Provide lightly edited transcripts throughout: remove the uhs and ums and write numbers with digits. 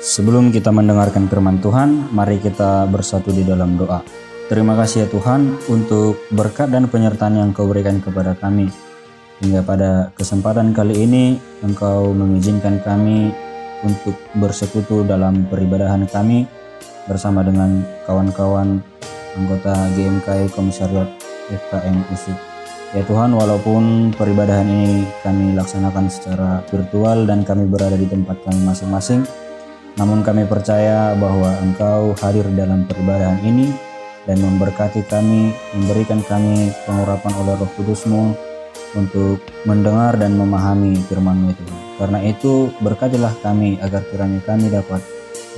Sebelum kita mendengarkan firman Tuhan, mari kita bersatu di dalam doa. Terima kasih ya Tuhan untuk berkat dan penyertaan yang Kau berikan kepada kami. Hingga pada kesempatan kali ini, Engkau mengizinkan kami untuk bersekutu dalam peribadahan kami bersama dengan kawan-kawan anggota GMKI Komisariat FKM USU. Ya Tuhan, walaupun peribadahan ini kami laksanakan secara virtual dan kami berada di tempat kami masing-masing, namun kami percaya bahwa Engkau hadir dalam peribadahan ini dan memberkati kami, memberikan kami pengurapan oleh Roh Kudus-Mu untuk mendengar dan memahami firman-Mu itu. Karena itu berkatilah kami agar kiranya kami dapat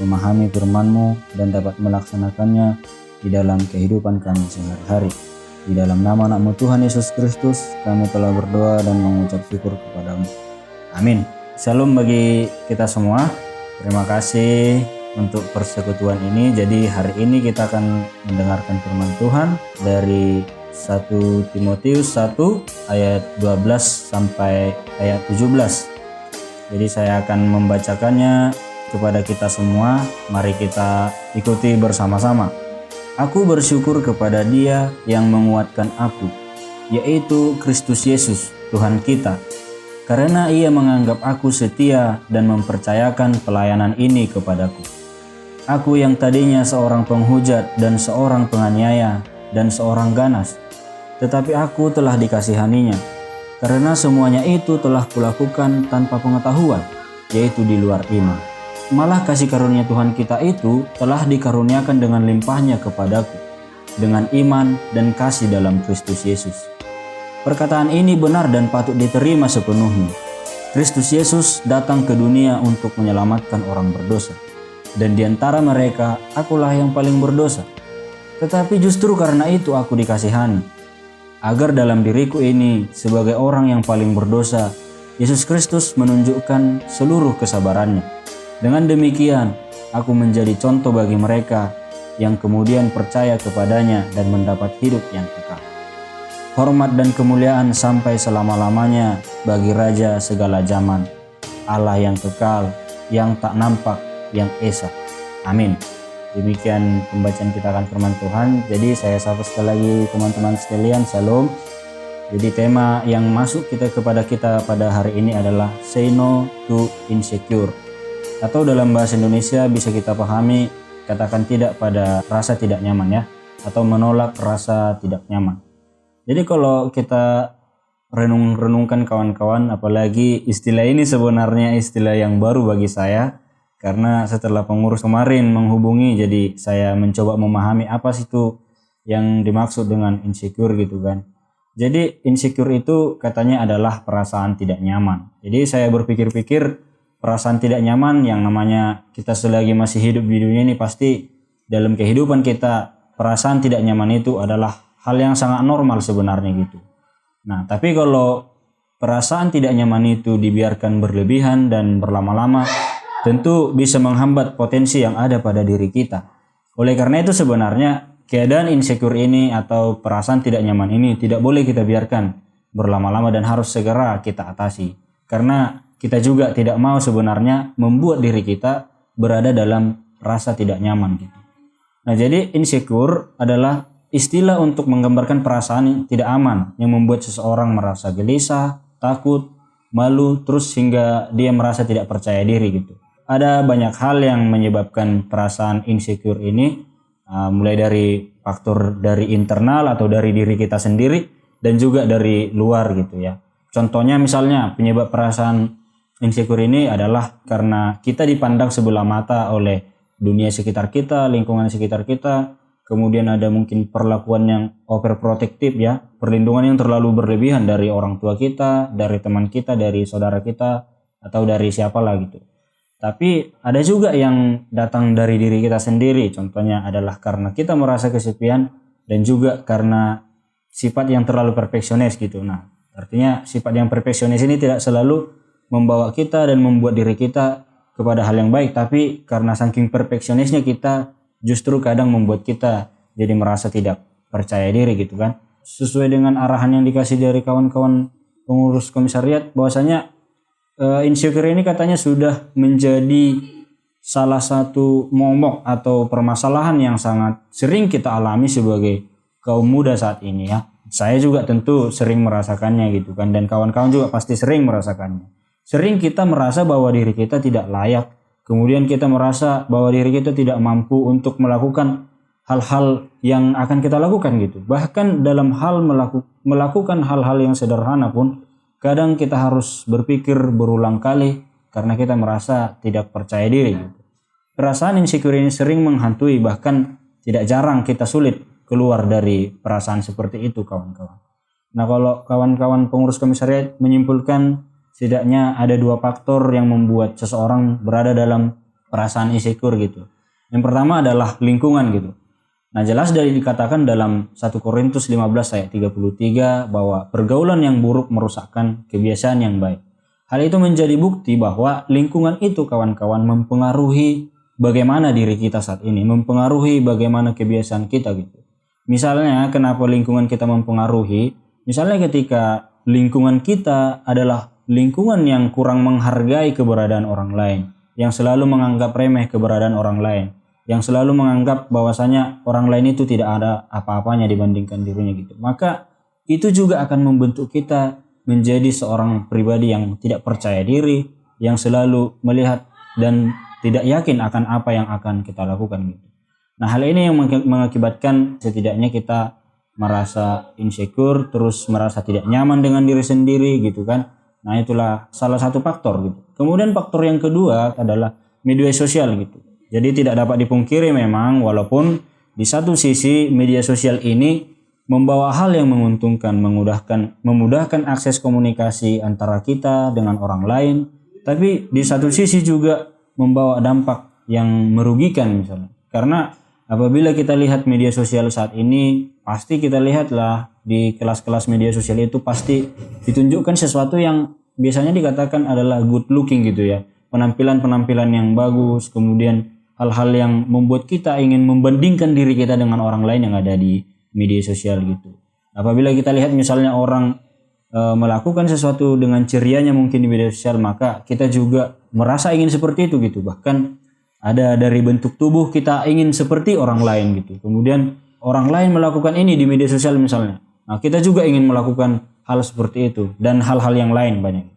memahami firman-Mu dan dapat melaksanakannya di dalam kehidupan kami sehari-hari. Di dalam nama anak-Mu Tuhan Yesus Kristus kami telah berdoa dan mengucap syukur kepadamu. Amin. Shalom bagi kita semua. Terima kasih untuk persekutuan ini. Jadi hari ini kita akan mendengarkan firman Tuhan dari 1 Timotius 1 ayat 12 sampai ayat 17. Jadi saya akan membacakannya kepada kita semua. Mari kita ikuti bersama-sama. Aku bersyukur kepada Dia yang menguatkan aku, yaitu Kristus Yesus Tuhan kita, karena Ia menganggap aku setia dan mempercayakan pelayanan ini kepadaku. Aku yang tadinya seorang penghujat dan seorang penganiaya dan seorang ganas, tetapi aku telah dikasihaninya, karena semuanya itu telah kulakukan tanpa pengetahuan, yaitu di luar iman. Malah kasih karunia Tuhan kita itu telah dikaruniakan dengan limpahnya kepadaku, dengan iman dan kasih dalam Kristus Yesus. Perkataan ini benar dan patut diterima sepenuhnya. Kristus Yesus datang ke dunia untuk menyelamatkan orang berdosa. Dan di antara mereka, akulah yang paling berdosa. Tetapi justru karena itu aku dikasihani. Agar dalam diriku ini, sebagai orang yang paling berdosa, Yesus Kristus menunjukkan seluruh kesabarannya. Dengan demikian, aku menjadi contoh bagi mereka yang kemudian percaya kepadanya dan mendapat hidup yang kekal. Hormat dan kemuliaan sampai selama-lamanya bagi Raja segala zaman, Allah yang kekal, yang tak nampak, yang esa. Amin. Demikian pembacaan kita akan firman Tuhan. Jadi saya sapa sekali lagi teman-teman sekalian, Shalom. Jadi tema yang masuk kepada kita pada hari ini adalah Say No to Insecure. Atau dalam bahasa Indonesia bisa kita pahami, katakan tidak pada rasa tidak nyaman ya, atau menolak rasa tidak nyaman. Jadi kalau kita renungkan kawan-kawan, apalagi istilah ini sebenarnya istilah yang baru bagi saya, karena setelah pengurus kemarin menghubungi, jadi saya mencoba memahami apa sih itu yang dimaksud dengan insecure gitu kan. Jadi insecure itu katanya adalah perasaan tidak nyaman. Jadi saya berpikir-pikir perasaan tidak nyaman yang namanya kita selagi masih hidup di dunia ini, pasti dalam kehidupan kita perasaan tidak nyaman itu adalah hal yang sangat normal sebenarnya gitu. Nah, tapi kalau perasaan tidak nyaman itu dibiarkan berlebihan dan berlama-lama, tentu bisa menghambat potensi yang ada pada diri kita. Oleh karena itu sebenarnya keadaan insecure ini atau perasaan tidak nyaman ini tidak boleh kita biarkan berlama-lama dan harus segera kita atasi. Karena kita juga tidak mau sebenarnya membuat diri kita berada dalam rasa tidak nyaman gitu. Nah, jadi insecure adalah istilah untuk menggambarkan perasaan tidak aman yang membuat seseorang merasa gelisah, takut, malu, terus hingga dia merasa tidak percaya diri gitu. Ada banyak hal yang menyebabkan perasaan insecure ini, mulai dari faktor dari internal atau dari diri kita sendiri dan juga dari luar gitu ya. Contohnya misalnya penyebab perasaan insecure ini adalah karena kita dipandang sebelah mata oleh dunia sekitar kita, lingkungan sekitar kita. Kemudian ada mungkin perlakuan yang overprotective ya, perlindungan yang terlalu berlebihan dari orang tua kita, dari teman kita, dari saudara kita, atau dari siapalah gitu. Tapi ada juga yang datang dari diri kita sendiri. Contohnya adalah karena kita merasa kesepian dan juga karena sifat yang terlalu perfeksionis gitu. Nah, artinya sifat yang perfeksionis ini tidak selalu membawa kita dan membuat diri kita kepada hal yang baik, tapi karena saking perfeksionisnya kita justru kadang membuat kita jadi merasa tidak percaya diri gitu kan. Sesuai dengan arahan yang dikasih dari kawan-kawan pengurus komisariat, bahwasanya insecure ini katanya sudah menjadi salah satu momok atau permasalahan yang sangat sering kita alami sebagai kaum muda saat ini ya. Saya juga tentu sering merasakannya gitu kan, dan kawan-kawan juga pasti sering merasakannya. Sering kita merasa bahwa diri kita tidak layak, kemudian kita merasa bahwa diri kita tidak mampu untuk melakukan hal-hal yang akan kita lakukan gitu. Bahkan dalam hal melakukan hal-hal yang sederhana pun kadang kita harus berpikir berulang kali karena kita merasa tidak percaya diri gitu. Perasaan insecure ini sering menghantui, bahkan tidak jarang kita sulit keluar dari perasaan seperti itu kawan-kawan. Nah, kalau kawan-kawan pengurus komisariat menyimpulkan setidaknya ada 2 faktor yang membuat seseorang berada dalam perasaan insecure gitu. Yang pertama adalah lingkungan gitu. Nah, jelas dari dikatakan dalam 1 Korintus 15 ayat 33 bahwa pergaulan yang buruk merusakkan kebiasaan yang baik. Hal itu menjadi bukti bahwa lingkungan itu kawan-kawan mempengaruhi bagaimana diri kita saat ini, mempengaruhi bagaimana kebiasaan kita gitu. Misalnya kenapa lingkungan kita mempengaruhi? Misalnya ketika lingkungan kita adalah lingkungan yang kurang menghargai keberadaan orang lain, yang selalu menganggap remeh keberadaan orang lain, yang selalu menganggap bahwasanya orang lain itu tidak ada apa-apanya dibandingkan dirinya gitu. Maka itu juga akan membentuk kita menjadi seorang pribadi yang tidak percaya diri, yang selalu melihat dan tidak yakin akan apa yang akan kita lakukan gitu. Nah, hal ini yang mengakibatkan setidaknya kita merasa insecure, terus merasa tidak nyaman dengan diri sendiri gitu kan. Nah, itulah salah satu faktor gitu. Kemudian faktor yang kedua adalah media sosial gitu. Jadi tidak dapat dipungkiri memang walaupun di satu sisi media sosial ini membawa hal yang menguntungkan, memudahkan akses komunikasi antara kita dengan orang lain, tapi di satu sisi juga membawa dampak yang merugikan misalnya. Karena apabila kita lihat media sosial saat ini, pasti kita lihatlah di kelas-kelas media sosial itu pasti ditunjukkan sesuatu yang biasanya dikatakan adalah good looking gitu ya. Penampilan-penampilan yang bagus, kemudian hal-hal yang membuat kita ingin membandingkan diri kita dengan orang lain yang ada di media sosial gitu. Apabila kita lihat misalnya orang melakukan sesuatu dengan cerianya mungkin di media sosial, maka kita juga merasa ingin seperti itu gitu. Bahkan ada dari bentuk tubuh kita ingin seperti orang lain gitu. Kemudian orang lain melakukan ini di media sosial misalnya. Nah, kita juga ingin melakukan hal seperti itu dan hal-hal yang lain banyak.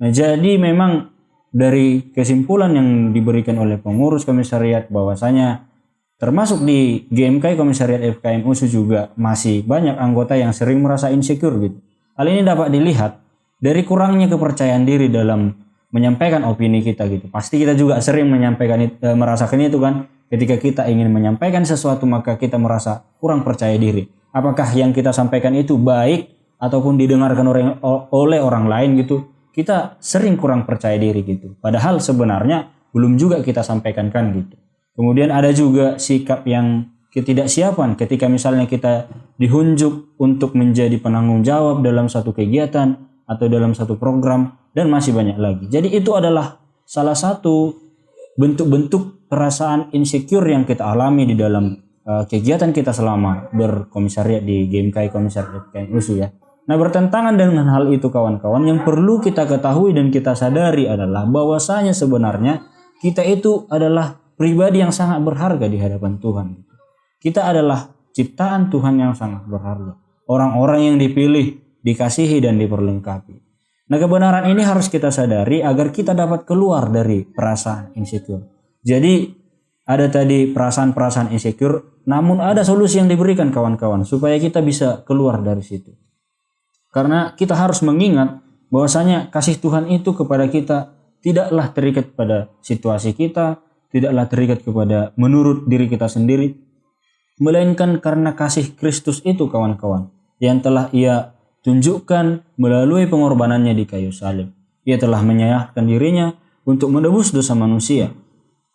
Nah, jadi memang dari kesimpulan yang diberikan oleh pengurus komisariat bahwasanya termasuk di GMK Komisariat FKM USU juga masih banyak anggota yang sering merasa insecure gitu. Hal ini dapat dilihat dari kurangnya kepercayaan diri dalam menyampaikan opini kita gitu. Pasti kita juga sering merasakan itu kan. Ketika kita ingin menyampaikan sesuatu maka kita merasa kurang percaya diri. Apakah yang kita sampaikan itu baik ataupun didengarkan oleh orang lain gitu. Kita sering kurang percaya diri gitu. Padahal sebenarnya belum juga kita sampaikan kan gitu. Kemudian ada juga sikap yang ketidaksiapan ketika misalnya kita dihunjuk untuk menjadi penanggung jawab dalam satu kegiatan atau dalam satu program dan masih banyak lagi. Jadi itu adalah salah satu bentuk-bentuk perasaan insecure yang kita alami di dalam kegiatan kita selama berkomisariat di GMK Komisariat FKM USU ya. Nah, bertentangan dengan hal itu kawan-kawan, yang perlu kita ketahui dan kita sadari adalah bahwasanya sebenarnya kita itu adalah pribadi yang sangat berharga di hadapan Tuhan. Kita adalah ciptaan Tuhan yang sangat berharga. Orang-orang yang dipilih, dikasihi dan diperlengkapi. Nah, kebenaran ini harus kita sadari agar kita dapat keluar dari perasaan insecure. Jadi ada tadi perasaan-perasaan insecure, namun ada solusi yang diberikan kawan-kawan supaya kita bisa keluar dari situ. Karena kita harus mengingat bahwasanya kasih Tuhan itu kepada kita tidaklah terikat pada situasi kita, tidaklah terikat kepada menurut diri kita sendiri, melainkan karena kasih Kristus itu kawan-kawan yang telah Ia tunjukkan melalui pengorbanannya di kayu salib. Ia telah menyerahkan dirinya untuk menebus dosa manusia.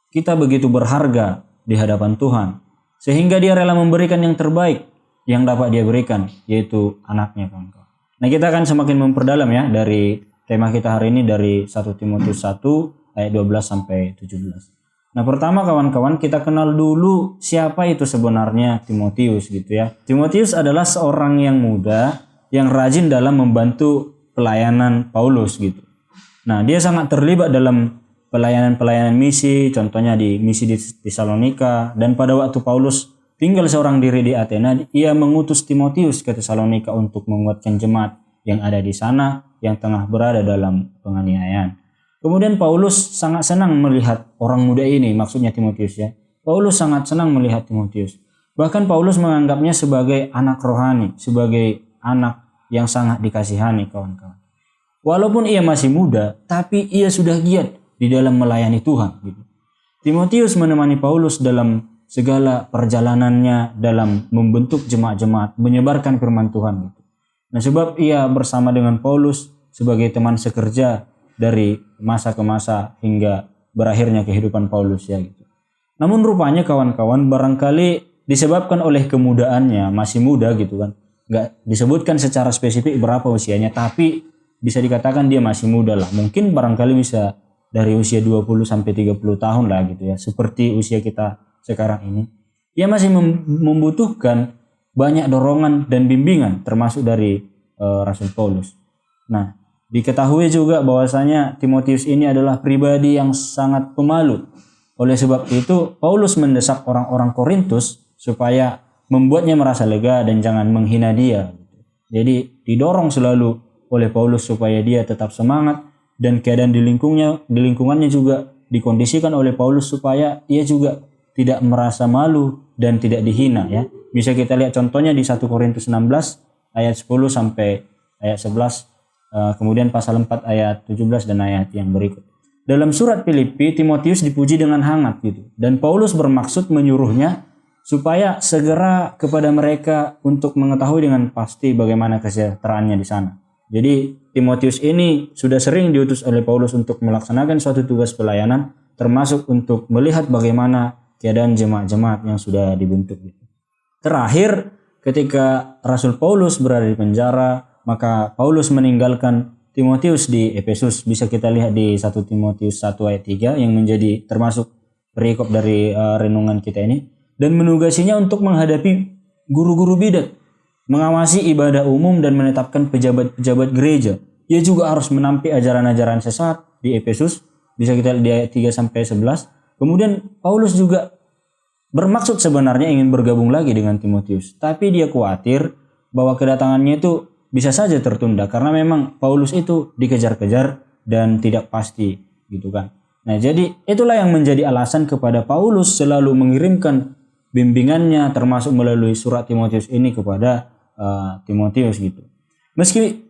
Kita begitu berharga di hadapan Tuhan sehingga Dia rela memberikan yang terbaik yang dapat Dia berikan, yaitu anaknya kawan-kawan. Nah, kita akan semakin memperdalam ya dari tema kita hari ini dari 1 Timotius 1 ayat 12 sampai 17. Nah, pertama kawan-kawan kita kenal dulu siapa itu sebenarnya Timotius gitu ya. Timotius adalah seorang yang muda yang rajin dalam membantu pelayanan Paulus gitu. Nah, dia sangat terlibat dalam pelayanan-pelayanan misi, contohnya di misi di Tesalonika, dan pada waktu Paulus tinggal seorang diri di Athena, ia mengutus Timotius ke Tesalonika untuk menguatkan jemaat yang ada di sana yang tengah berada dalam penganiayaan. Kemudian Paulus sangat senang melihat orang muda ini, maksudnya Timotius ya. Paulus sangat senang melihat Timotius. Bahkan Paulus menganggapnya sebagai anak rohani, sebagai anak yang sangat dikasihani, kawan-kawan. Walaupun ia masih muda, tapi ia sudah giat di dalam melayani Tuhan. Gitu. Timotius menemani Paulus dalam segala perjalanannya dalam membentuk jemaat-jemaat, menyebarkan firman Tuhan. Gitu. Nah, sebab ia bersama dengan Paulus sebagai teman sekerja dari masa ke masa hingga berakhirnya kehidupan Paulus ya. Gitu. Namun rupanya kawan-kawan barangkali disebabkan oleh kemudaannya, masih muda gitu kan. Nggak disebutkan secara spesifik berapa usianya, tapi bisa dikatakan dia masih muda lah. Mungkin barangkali bisa dari usia 20 sampai 30 tahun lah gitu ya. Seperti usia kita sekarang ini. Ia masih membutuhkan banyak dorongan dan bimbingan termasuk dari Rasul Paulus. Nah, diketahui juga bahwasanya Timotius ini adalah pribadi yang sangat pemalu. Oleh sebab itu, Paulus mendesak orang-orang Korintus supaya membuatnya merasa lega dan jangan menghina dia. Jadi didorong selalu oleh Paulus supaya dia tetap semangat, dan keadaan di lingkungannya juga dikondisikan oleh Paulus supaya ia juga tidak merasa malu dan tidak dihina ya. Bisa kita lihat contohnya di 1 Korintus 16 ayat 10 sampai ayat 11, kemudian pasal 4 ayat 17 dan ayat yang berikut. Dalam surat Filipi, Timotius dipuji dengan hangat gitu, dan Paulus bermaksud menyuruhnya supaya segera kepada mereka untuk mengetahui dengan pasti bagaimana kesejahteraannya di sana. Jadi Timotius ini sudah sering diutus oleh Paulus untuk melaksanakan suatu tugas pelayanan, termasuk untuk melihat bagaimana keadaan jemaat-jemaat yang sudah dibentuk. Terakhir, ketika Rasul Paulus berada di penjara, maka Paulus meninggalkan Timotius di Efesus. Bisa kita lihat di 1 Timotius 1 ayat 3 yang menjadi termasuk perikop dari renungan kita ini, dan menugasinya untuk menghadapi guru-guru bidat, mengawasi ibadah umum dan menetapkan pejabat-pejabat gereja. Ia juga harus menampi ajaran-ajaran sesat di Efesus. Bisa kita lihat di ayat 3 sampai 11. Kemudian Paulus juga bermaksud sebenarnya ingin bergabung lagi dengan Timotius, tapi dia khawatir bahwa kedatangannya itu bisa saja tertunda karena memang Paulus itu dikejar-kejar dan tidak pasti gitu kan. Nah, jadi itulah yang menjadi alasan kepada Paulus selalu mengirimkan bimbingannya termasuk melalui surat Timotius ini kepada Timotius gitu. Meski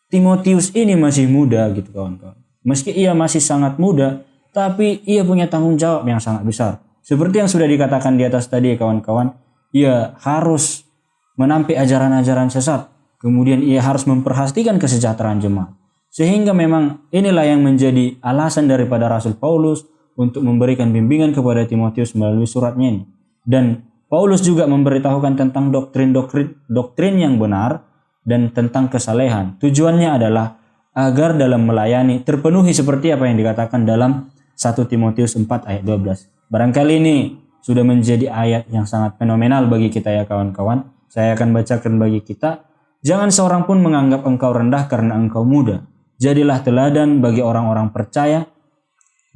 Timotius ini masih muda gitu kawan-kawan. Meski ia masih sangat muda, tapi ia punya tanggung jawab yang sangat besar. Seperti yang sudah dikatakan di atas tadi kawan-kawan, ia harus menampi ajaran-ajaran sesat. Kemudian ia harus memperhatikan kesejahteraan jemaat. Sehingga memang inilah yang menjadi alasan daripada Rasul Paulus untuk memberikan bimbingan kepada Timotius melalui suratnya ini. Dan Paulus juga memberitahukan tentang doktrin yang benar dan tentang kesalehan. Tujuannya adalah agar dalam melayani terpenuhi seperti apa yang dikatakan dalam 1 Timotius 4 ayat 12. Barangkali ini sudah menjadi ayat yang sangat fenomenal bagi kita ya kawan-kawan. Saya akan bacakan bagi kita. Jangan seorang pun menganggap engkau rendah karena engkau muda. Jadilah teladan bagi orang-orang percaya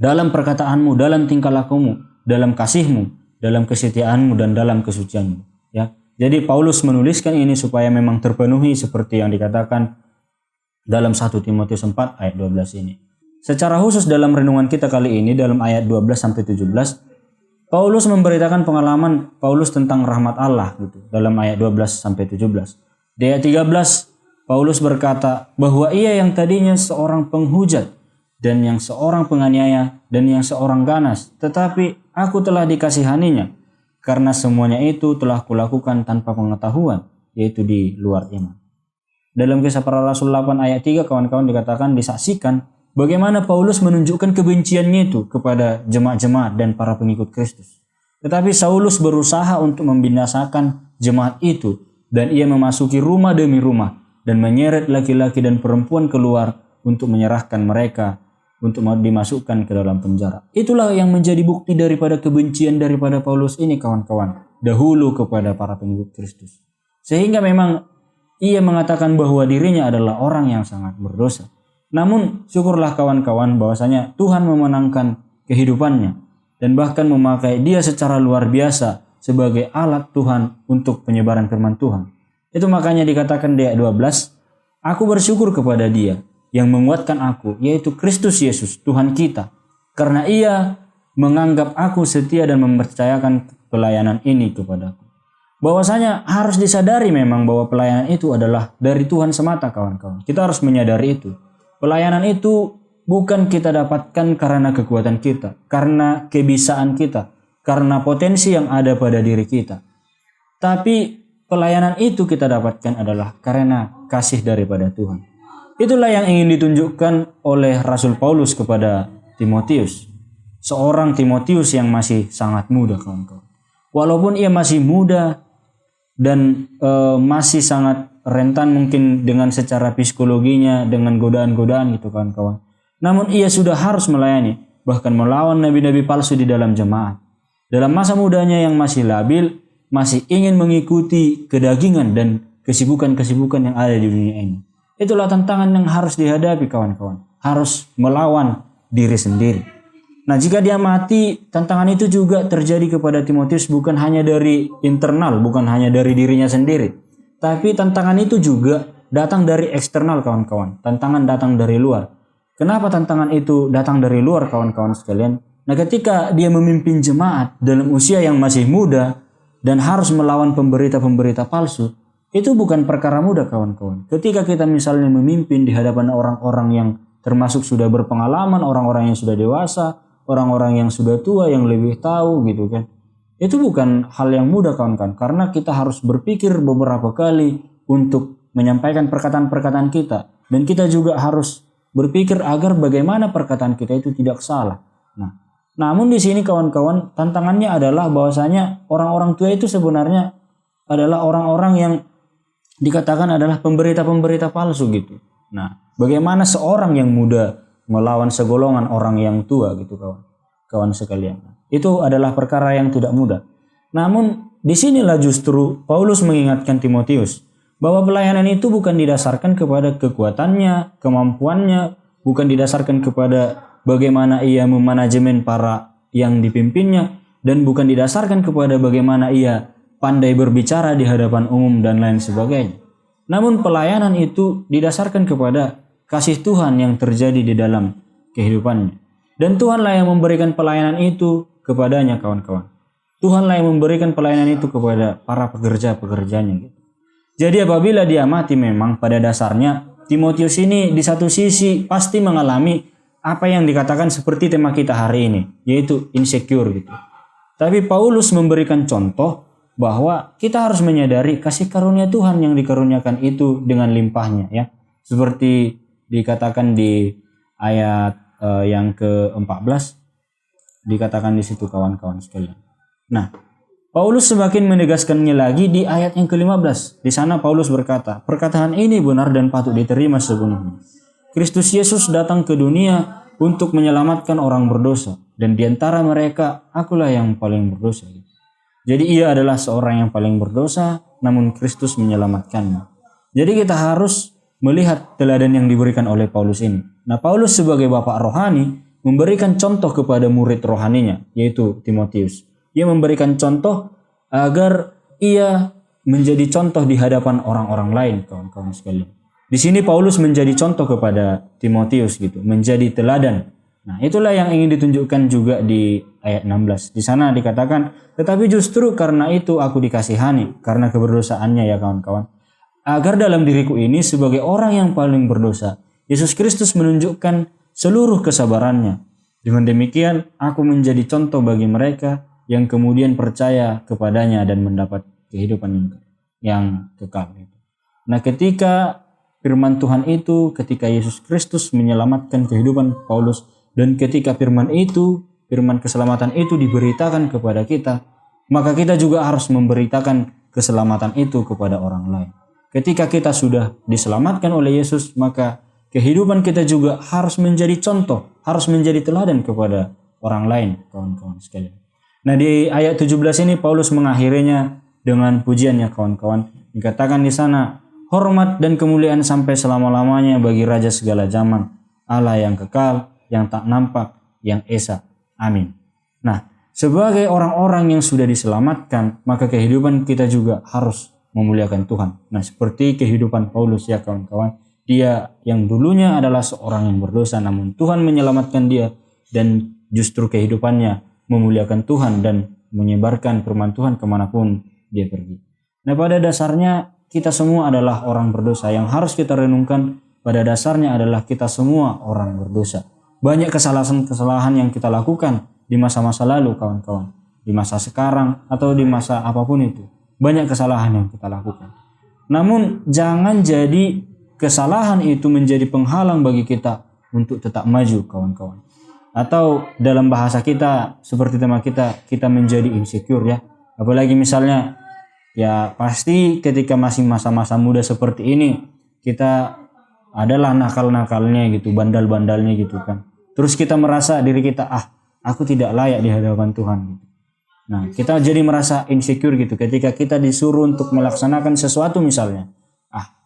dalam perkataanmu, dalam tingkah lakumu, dalam kasihmu, dalam kesetiaanmu dan dalam kesucianmu. Ya, jadi Paulus menuliskan ini supaya memang terpenuhi seperti yang dikatakan dalam 1 Timotius 4 ayat 12 ini. Secara khusus dalam renungan kita kali ini dalam ayat 12 sampai 17, Paulus memberitakan pengalaman Paulus tentang rahmat Allah gitu dalam ayat 12 sampai 17. Di ayat 13 Paulus berkata bahwa ia yang tadinya seorang penghujat dan yang seorang penganiaya dan yang seorang ganas, tetapi aku telah dikasihaninya karena semuanya itu telah kulakukan tanpa pengetahuan, yaitu di luar iman. Dalam Kisah Para Rasul 8 ayat 3 kawan-kawan dikatakan disaksikan bagaimana Paulus menunjukkan kebenciannya itu kepada jemaat-jemaat dan para pengikut Kristus. Tetapi Saulus berusaha untuk membinasakan jemaat itu dan ia memasuki rumah demi rumah dan menyeret laki-laki dan perempuan keluar untuk menyerahkan mereka untuk dimasukkan ke dalam penjara. Itulah yang menjadi bukti daripada kebencian daripada Paulus ini kawan-kawan dahulu kepada para pengikut Kristus. Sehingga memang ia mengatakan bahwa dirinya adalah orang yang sangat berdosa. Namun syukurlah kawan-kawan bahwasanya Tuhan memenangkan kehidupannya dan bahkan memakai dia secara luar biasa sebagai alat Tuhan untuk penyebaran firman Tuhan. Itu makanya dikatakan di ayat 12, aku bersyukur kepada dia yang menguatkan aku, yaitu Kristus Yesus Tuhan kita, karena ia menganggap aku setia dan mempercayakan pelayanan ini kepadaku. Bahwasanya harus disadari memang bahwa pelayanan itu adalah dari Tuhan semata kawan-kawan. Kita harus menyadari itu. Pelayanan itu bukan kita dapatkan karena kekuatan kita, karena kebisaan kita, karena potensi yang ada pada diri kita. Tapi pelayanan itu kita dapatkan adalah karena kasih daripada Tuhan. Itulah yang ingin ditunjukkan oleh Rasul Paulus kepada Timotius. Seorang Timotius yang masih sangat muda kawan-kawan. Walaupun ia masih muda dan masih sangat rentan mungkin dengan secara psikologinya, dengan godaan-godaan gitu kawan-kawan. Namun ia sudah harus melayani, bahkan melawan nabi-nabi palsu di dalam jemaat. Dalam masa mudanya yang masih labil, masih ingin mengikuti kedagingan dan kesibukan-kesibukan yang ada di dunia ini. Itulah tantangan yang harus dihadapi kawan-kawan. Harus melawan diri sendiri. Nah, jika dia mati, tantangan itu juga terjadi kepada Timotius bukan hanya dari internal, bukan hanya dari dirinya sendiri. Tapi tantangan itu juga datang dari eksternal kawan-kawan. Tantangan datang dari luar. Kenapa tantangan itu datang dari luar kawan-kawan sekalian? Nah, ketika dia memimpin jemaat dalam usia yang masih muda dan harus melawan pemberita-pemberita palsu, itu bukan perkara mudah kawan-kawan. Ketika kita misalnya memimpin di hadapan orang-orang yang termasuk sudah berpengalaman, orang-orang yang sudah dewasa, orang-orang yang sudah tua, yang lebih tahu gitu kan. Itu bukan hal yang mudah kawan-kawan, karena kita harus berpikir beberapa kali untuk menyampaikan perkataan-perkataan kita. Dan kita juga harus berpikir agar bagaimana perkataan kita itu tidak salah. Nah, namun di sini kawan-kawan, tantangannya adalah bahwasanya orang-orang tua itu sebenarnya adalah orang-orang yang dikatakan adalah pemberita-pemberita palsu gitu. Nah, bagaimana seorang yang muda melawan segolongan orang yang tua gitu kawan sekalian. Itu adalah perkara yang tidak mudah. Namun disinilah justru Paulus mengingatkan Timotius bahwa pelayanan itu bukan didasarkan kepada kekuatannya, kemampuannya, bukan didasarkan kepada bagaimana ia memanajemen para yang dipimpinnya, dan bukan didasarkan kepada bagaimana ia pandai berbicara di hadapan umum dan lain sebagainya. Namun pelayanan itu didasarkan kepada kasih Tuhan yang terjadi di dalam kehidupannya. Dan Tuhanlah yang memberikan pelayanan itu kepadanya kawan-kawan. Tuhanlah yang memberikan pelayanan itu kepada para pekerja-pekerjanya. Jadi apabila dia mati memang pada dasarnya Timotius ini di satu sisi pasti mengalami apa yang dikatakan seperti tema kita hari ini, yaitu insecure gitu. Tapi Paulus memberikan contoh bahwa kita harus menyadari kasih karunia Tuhan yang dikaruniakan itu dengan limpahnya ya. Seperti dikatakan di ayat yang ke-14 dikatakan di situ kawan-kawan sekalian. Nah, Paulus semakin menegaskannya lagi di ayat yang ke-15. Di sana Paulus berkata, perkataan ini benar dan patut diterima sepenuhnya. Kristus Yesus datang ke dunia untuk menyelamatkan orang berdosa, dan di antara mereka akulah yang paling berdosa. Jadi ia adalah seorang yang paling berdosa, namun Kristus menyelamatkannya. Jadi kita harus melihat teladan yang diberikan oleh Paulus ini. Nah, Paulus sebagai bapak rohani memberikan contoh kepada murid rohaninya, yaitu Timotius. Ia memberikan contoh agar ia menjadi contoh di hadapan orang-orang lain, kawan-kawan sekalian. Di sini Paulus menjadi contoh kepada Timotius gitu, menjadi teladan. Nah, itulah yang ingin ditunjukkan juga di ayat 16. Di sana dikatakan, tetapi justru karena itu aku dikasihani, karena keberdosaannya ya kawan-kawan. Agar dalam diriku ini sebagai orang yang paling berdosa, Yesus Kristus menunjukkan seluruh kesabarannya. Dengan demikian, aku menjadi contoh bagi mereka yang kemudian percaya kepadanya dan mendapat kehidupan yang kekal. Nah, ketika firman Tuhan itu, ketika Yesus Kristus menyelamatkan kehidupan Paulus, dan ketika firman keselamatan itu diberitakan kepada kita, maka kita juga harus memberitakan keselamatan itu kepada orang lain. Ketika kita sudah diselamatkan oleh Yesus, maka kehidupan kita juga harus menjadi contoh, harus menjadi teladan kepada orang lain, kawan-kawan sekalian. Nah, di ayat 17 ini Paulus mengakhirinya dengan pujiannya, kawan-kawan. Dikatakan di sana, hormat dan kemuliaan sampai selama-lamanya bagi Raja segala zaman, Allah yang kekal, yang tak nampak, yang esa. Amin. Nah, sebagai orang-orang yang sudah diselamatkan, maka kehidupan kita juga harus memuliakan Tuhan. Nah, seperti kehidupan Paulus ya kawan-kawan. Dia yang dulunya adalah seorang yang berdosa, namun Tuhan menyelamatkan dia dan justru kehidupannya memuliakan Tuhan dan menyebarkan firman Tuhan kemanapun dia pergi. Nah, pada dasarnya kita semua adalah orang berdosa. Yang harus kita renungkan pada dasarnya adalah kita semua orang berdosa. Banyak kesalahan-kesalahan yang kita lakukan di masa-masa lalu kawan-kawan. Di masa sekarang atau di masa apapun itu. Banyak kesalahan yang kita lakukan. Namun jangan jadi kesalahan itu menjadi penghalang bagi kita untuk tetap maju kawan-kawan. Atau dalam bahasa kita seperti tema kita menjadi insecure ya. Apalagi misalnya ya pasti ketika masih masa-masa muda seperti ini kita adalah nakal-nakalnya gitu, bandal-bandalnya gitu kan. Terus kita merasa diri kita aku tidak layak di hadapan Tuhan gitu. Nah, kita jadi merasa insecure gitu ketika kita disuruh untuk melaksanakan sesuatu misalnya.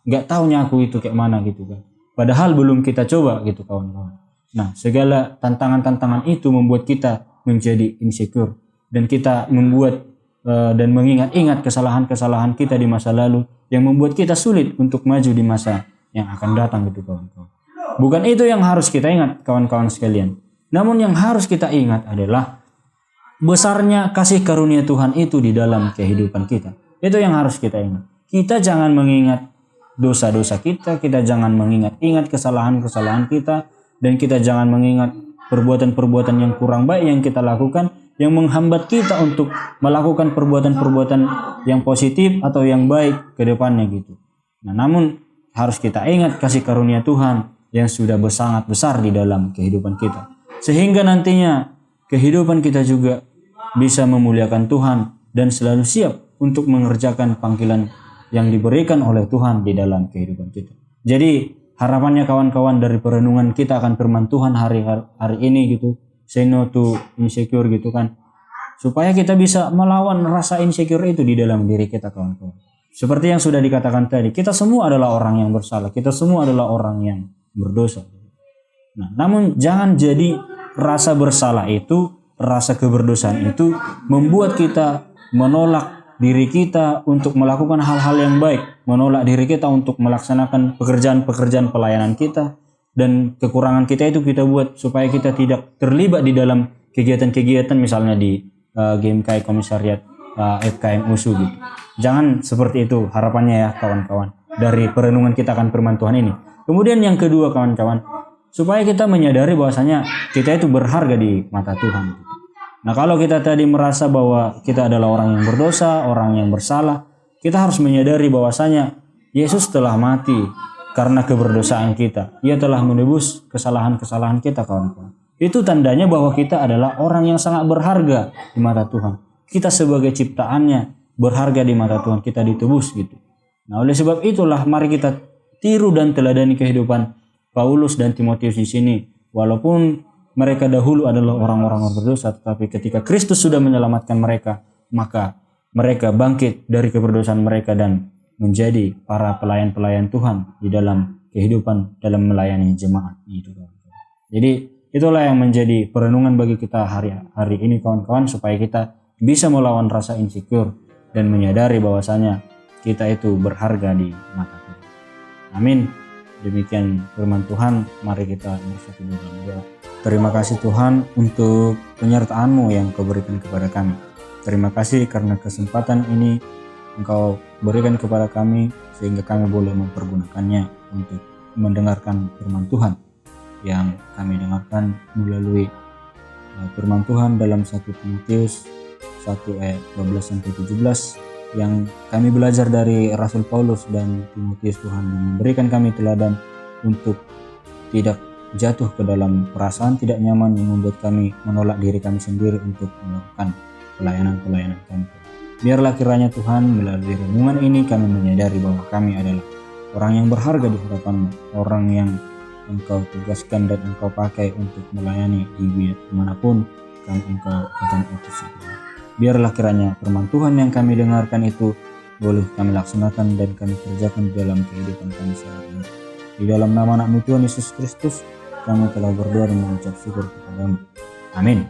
Nggak taunya aku itu kayak mana gitu kan. Padahal belum kita coba gitu kawan-kawan. Nah, segala tantangan-tantangan itu membuat kita menjadi insecure dan kita membuat dan mengingat-ingat kesalahan-kesalahan kita di masa lalu yang membuat kita sulit untuk maju di masa yang akan datang gitu kawan-kawan. Bukan itu yang harus kita ingat kawan-kawan sekalian. Namun yang harus kita ingat adalah besarnya kasih karunia Tuhan itu di dalam kehidupan kita. Itu yang harus kita ingat. Kita jangan mengingat dosa-dosa kita jangan mengingat-ingat kesalahan-kesalahan kita, dan kita jangan mengingat perbuatan-perbuatan yang kurang baik yang kita lakukan, yang menghambat kita untuk melakukan perbuatan-perbuatan yang positif atau yang baik ke depannya gitu. Nah, namun harus kita ingat kasih karunia Tuhan yang sudah sangat besar di dalam kehidupan kita. Sehingga nantinya kehidupan kita juga bisa memuliakan Tuhan dan selalu siap untuk mengerjakan panggilan yang diberikan oleh Tuhan di dalam kehidupan kita. Jadi harapannya kawan-kawan dari perenungan kita akan firman Tuhan hari ini gitu, say no to insecure gitu kan, supaya kita bisa melawan rasa insecure itu di dalam diri kita kawan-kawan. Seperti yang sudah dikatakan tadi, kita semua adalah orang yang bersalah, kita semua adalah orang yang berdosa. Nah, namun jangan jadi rasa bersalah itu, rasa keberdosaan itu membuat kita menolak diri kita untuk melakukan hal-hal yang baik, menolak diri kita untuk melaksanakan pekerjaan-pekerjaan pelayanan kita, dan kekurangan kita itu kita buat supaya kita tidak terlibat di dalam kegiatan-kegiatan misalnya di GMKI Komisariat FKM USU gitu. Jangan seperti itu harapannya ya kawan-kawan dari perenungan kita akan firman Tuhan ini. Kemudian yang kedua kawan-kawan, supaya kita menyadari bahwasanya kita itu berharga di mata Tuhan. Nah, kalau kita tadi merasa bahwa kita adalah orang yang berdosa, orang yang bersalah, kita harus menyadari bahwasanya Yesus telah mati karena keberdosaan kita. Ia telah menebus kesalahan-kesalahan kita kawan-kawan. Itu tandanya bahwa kita adalah orang yang sangat berharga di mata Tuhan. Kita sebagai ciptaannya berharga di mata Tuhan, kita ditebus gitu. Nah, oleh sebab itulah mari kita tiru dan teladani kehidupan Paulus dan Timotius di sini. Walaupun mereka dahulu adalah orang-orang berdosa, tetapi ketika Kristus sudah menyelamatkan mereka, maka mereka bangkit dari keberdosaan mereka dan menjadi para pelayan-pelayan Tuhan di dalam kehidupan dalam melayani jemaat itu. Jadi itulah yang menjadi perenungan bagi kita hari ini kawan-kawan, supaya kita bisa melawan rasa insecure dan menyadari bahwasanya kita itu berharga di mata Tuhan. Amin. Demikian firman Tuhan, mari kita bersatu dalam doa. Terima kasih Tuhan untuk penyertaan-Mu yang Kau berikan kepada kami. Terima kasih karena kesempatan ini Engkau berikan kepada kami sehingga kami boleh mempergunakannya untuk mendengarkan firman Tuhan yang kami dengarkan melalui firman Tuhan dalam 1 Timotius 1 ayat 12-17 yang kami belajar dari Rasul Paulus dan Timotius. Tuhan yang memberikan kami teladan untuk tidak jatuh ke dalam perasaan tidak nyaman yang membuat kami menolak diri kami sendiri untuk melakukan pelayanan-pelayanan kami. Biarlah kiranya Tuhan melalui renungan ini kami menyadari bahwa kami adalah orang yang berharga di hadapan-Mu, orang yang Engkau tugaskan dan Engkau pakai untuk melayani di dimanapun Engkau akan utus itu. Biarlah kiranya firman Tuhan yang kami dengarkan itu boleh kami laksanakan dan kami kerjakan dalam kehidupan kami sehari-hari. Di dalam nama anak-Mu Tuhan Yesus Kristus Kami telah berdoa dan mengucap syukur kepadamu. Amin.